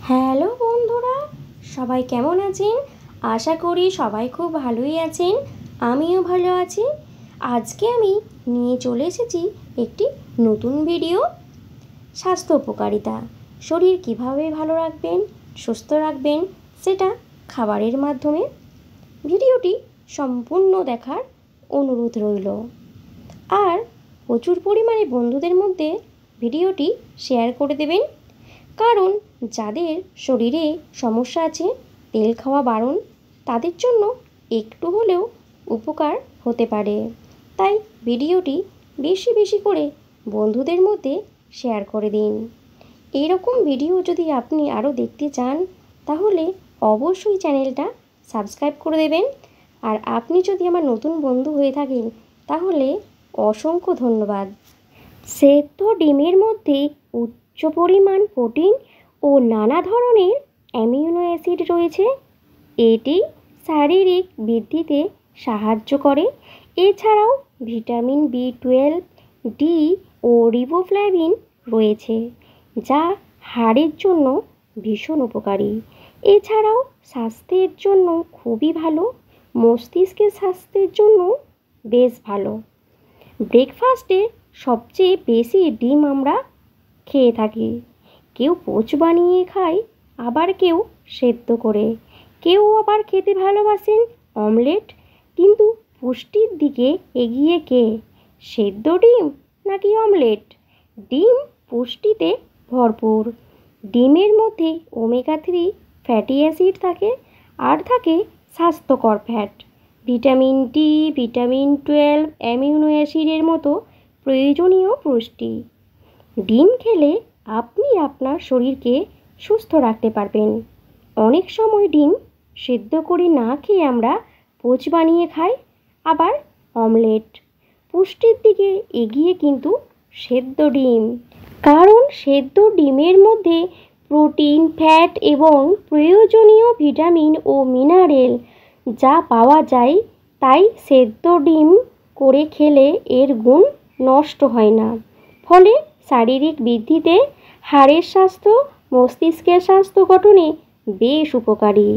Hello বন্ধুরা, সবাই কেমন আছেন? আশা করি সবাই খুব ভালোই আছেন। আমিও ভালো আছি। আজকে আমি নিয়ে চলে এসেছি একটি নতুন ভিডিও। স্বাস্থ্য উপকারিতা, শরীর কিভাবে ভালো রাখবেন, সুস্থ রাখবেন, সেটা খাবারের মাধ্যমে। ভিডিওটি সম্পূর্ণ দেখার অনুরোধ রইল। আর প্রচুর পরিমাণে বন্ধুদের মধ্যে ভিডিওটি শেয়ার করে দেবেন, কারণ যাদের শরীরে সমস্যা আছে, তেল খাওয়া বারণ, তাদের জন্য একটু হলেও উপকার হতে পারে। তাই ভিডিওটি বেশি বেশি করে বন্ধুদের মধ্যে শেয়ার করে দিন। এইরকম ভিডিও যদি আপনি আরও দেখতে চান, তাহলে অবশ্যই চ্যানেলটা সাবস্ক্রাইব করে দেবেন। আর আপনি যদি আমার নতুন বন্ধু হয়ে থাকেন, তাহলে অসংখ্য ধন্যবাদ। সেদ্ধ ডিমের মধ্যে উচ্চ পরিমাণ প্রোটিন ও নানা ধরনের অ্যামিনো অ্যাসিড রয়েছে। এটি শারীরিক বৃদ্ধিতে সাহায্য করে। এছাড়াও ভিটামিন B12, ডি ও রিবোফ্ল্যাভিন রয়েছে, যা হাড়ের জন্য ভীষণ উপকারী। এছাড়াও স্বাস্থ্যের জন্য খুবই ভালো, মস্তিষ্কের স্বাস্থ্যের জন্য বেশ ভালো। ব্রেকফাস্টে সবচেয়ে বেশি ডিম আমরা খেয়ে থাকি। কেউ পোচ বানিয়ে খায়, আবার কেউ সেদ্ধ করে, কেউ আবার খেতে ভালোবাসেন অমলেট। কিন্তু পুষ্টির দিকে এগিয়ে কে, সেদ্ধ ডিম নাকি অমলেট? ডিম পুষ্টিতে ভরপুর। ডিমের মধ্যে ওমেগা-3 ফ্যাটি অ্যাসিড থাকে, আর থাকে স্বাস্থ্যকর fat, vitamin D, vitamin 12, amino অ্যাসিডের মতো প্রয়োজনীয় পুষ্টি। ডিম খেলে আপনি আপনার শরীরকে সুস্থ রাখতে পারবেন। অনেক সময় ডিম সেদ্ধ করে না খেয়ে আমরা পোচ বানিয়ে খাই, আবার অমলেট। পুষ্টির দিকে এগিয়ে কিন্তু সেদ্ধ ডিম, কারণ সেদ্ধ ডিমের মধ্যে প্রোটিন, ফ্যাট এবং প্রয়োজনীয় ভিটামিন ও মিনারেল যা পাওয়া যায়। তাই সেদ্ধ ডিম করে খেলে এর গুণ নষ্ট হয় না। ফলে শারীরিক বৃদ্ধিতে, হাড়ের স্বাস্থ্য, মস্তিষ্কের স্বাস্থ্য গঠনে বেশ উপকারী।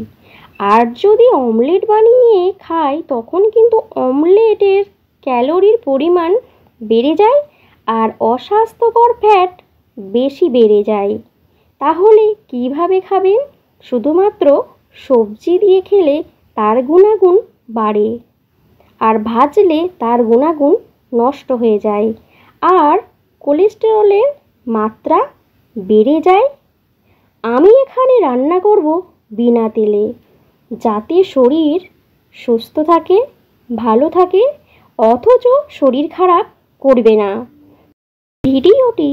আর যদি অমলেট বানিয়ে খাই, তখন কিন্তু অমলেটের ক্যালোরির পরিমাণ বেড়ে যায় আর অস্বাস্থ্যকর ফ্যাট বেশি বেড়ে যায়। তাহলে কিভাবে খাবেন? শুধুমাত্র সবজি দিয়ে খেলে তার গুণাগুণ বাড়ে, আর ভাজলে তার গুণাগুণ নষ্ট হয়ে যায়, আর কোলেস্টেরলের মাত্রা বেড়ে যায়। আমি এখানে রান্না করব বিনা তেলে, যাতে শরীর সুস্থ থাকে, ভালো থাকে, অথচ শরীর খারাপ করবে না। ভিডিওটি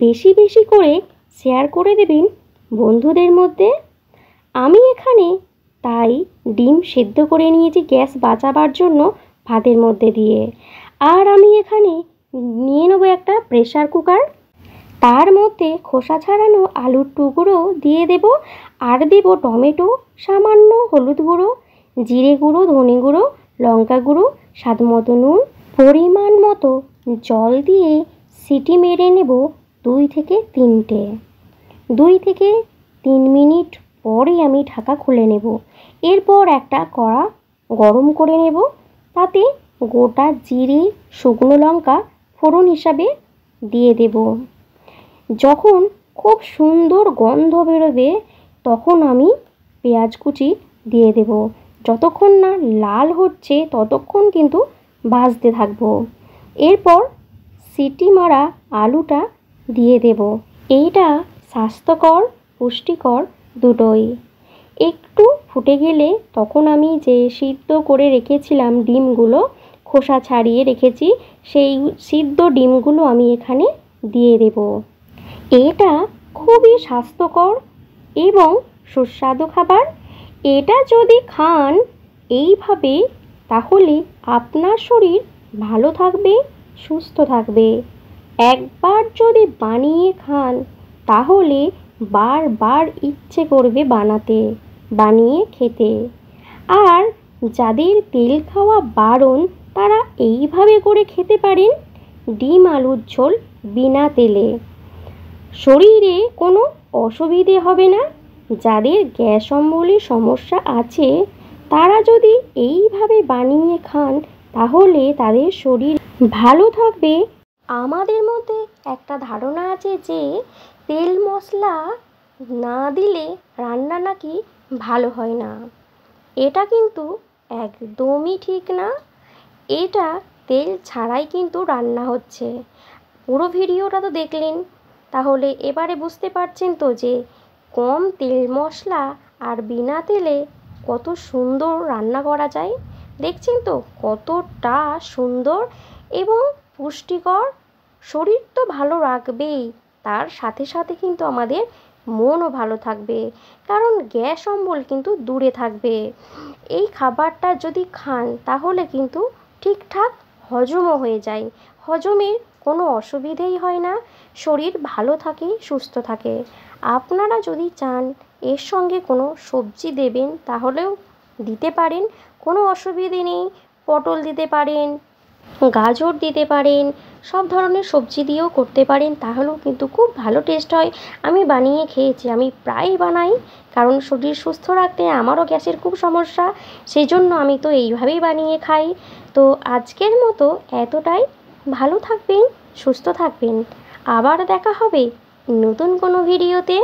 বেশি বেশি করে শেয়ার করে দেবেন বন্ধুদের মধ্যে। আমি এখানে তাই ডিম সেদ্ধ করে নিয়েছি গ্যাস বাঁচাবার জন্য ভাতের মধ্যে দিয়ে। আর আমি এখানে নিয়ে নেব একটা প্রেসার কুকার। তার মধ্যে খোসা ছাড়ানো আলুর টুকরো দিয়ে দেব, আর দেব টমেটো, সামান্য হলুদ গুঁড়ো, জিরে গুঁড়ো, ধনে গুঁড়ো, লঙ্কা গুঁড়ো, স্বাদ মতো নুন, পরিমাণ মতো জল দিয়ে সিটি মেরে নেব 2 থেকে 3টে। 2 থেকে 3 মিনিট পরে আমি ঢাকা খুলে নেব। এরপর একটা কড়া গরম করে নেব, তাতে গোটা জিরে, শুকনো লঙ্কা ফোড়ন হিসাবে দিয়ে দেব। যখন খুব সুন্দর গন্ধ বেরোবে, তখন আমি পেঁয়াজ কুচি দিয়ে দেব। যতক্ষণ না লাল হচ্ছে, ততক্ষণ কিন্তু ভাজতে থাকবো। এরপর সিটি মারা আলুটা দিয়ে দেব। এইটা স্বাস্থ্যকর, পুষ্টিকর দুটোই। একটু ফুটে গেলে তখন আমি যে সিদ্ধ করে রেখেছিলাম ডিমগুলো, খোসা ছাড়িয়ে রেখেছি, সেই সিদ্ধ ডিমগুলো আমি এখানে দিয়ে দেব। এটা খুবই স্বাস্থ্যকর এবং সুস্বাদু খাবার। এটা যদি খান এইভাবে, তাহলে আপনার শরীর ভালো থাকবে, সুস্থ থাকবে। একবার যদি বানিয়ে খান, তাহলে বারবার ইচ্ছে করবে বানিয়ে খেতে। আর যাদের তেল খাওয়া বারণ, তারা এইভাবে করে খেতে পারেন ডিম আলুর ঝোল বিনা তেলে। শরীরে কোনো অসুবিধে হবে না, যাদের গ্যাস অম্বলের সমস্যা আছে তারা যদি এইভাবে বানিয়ে খান তাহলে তাদের শরীর ভালো থাকবে। আমাদের মধ্যে একটা ধারণা আছে যে তেল মশলা না দিলে রান্না নাকি ভালো হয় না। এটা কিন্তু একদমই ঠিক না। এটা তেল ছাড়াই কিন্তু রান্না হচ্ছে। পুরো ভিডিওটা তো দেখলেন, তাহলে এবারে বুঝতে পারছেন তো যে কম তেল মশলা আর বিনা তেলে কত সুন্দর রান্না করা যায়। দেখছেন তো কতটা সুন্দর এবং পুষ্টিকর। শরীর তো ভালো রাখবেই, তার সাথে সাথে কিন্তু আমাদের মনও ভালো থাকবে, কারণ গ্যাস অম্বল কিন্তু দূরে থাকবে। এই খাবারটা যদি খান তাহলে কিন্তু ঠিকঠাক হজমও হয়ে যায়, হজমের কোনো অসুবিধেই হয় না, শরীর ভালো থাকে, সুস্থ থাকে। আপনারা যদি চান এর সঙ্গে কোনো সবজি দেবেন তাহলেও দিতে পারেন, কোনো অসুবিধে নেই। পটল দিতে পারেন, গাজর দিতে পারেন, সব ধরনের সবজি দিয়েও করতে পারেন, তাহলেও কিন্তু খুব ভালো টেস্ট হয়। আমি বানিয়ে খেয়েছি, আমি প্রায়ই বানাই, কারণ শরীর সুস্থ রাখতে আমারও গ্যাসের খুব সমস্যা, সেই জন্য আমি তো এইভাবেই বানিয়ে খাই। তো আজকের মতো এতটাই। ভালো থাকবেন, সুস্থ থাকবেন। আবার দেখা হবে নতুন কোনো ভিডিওতে।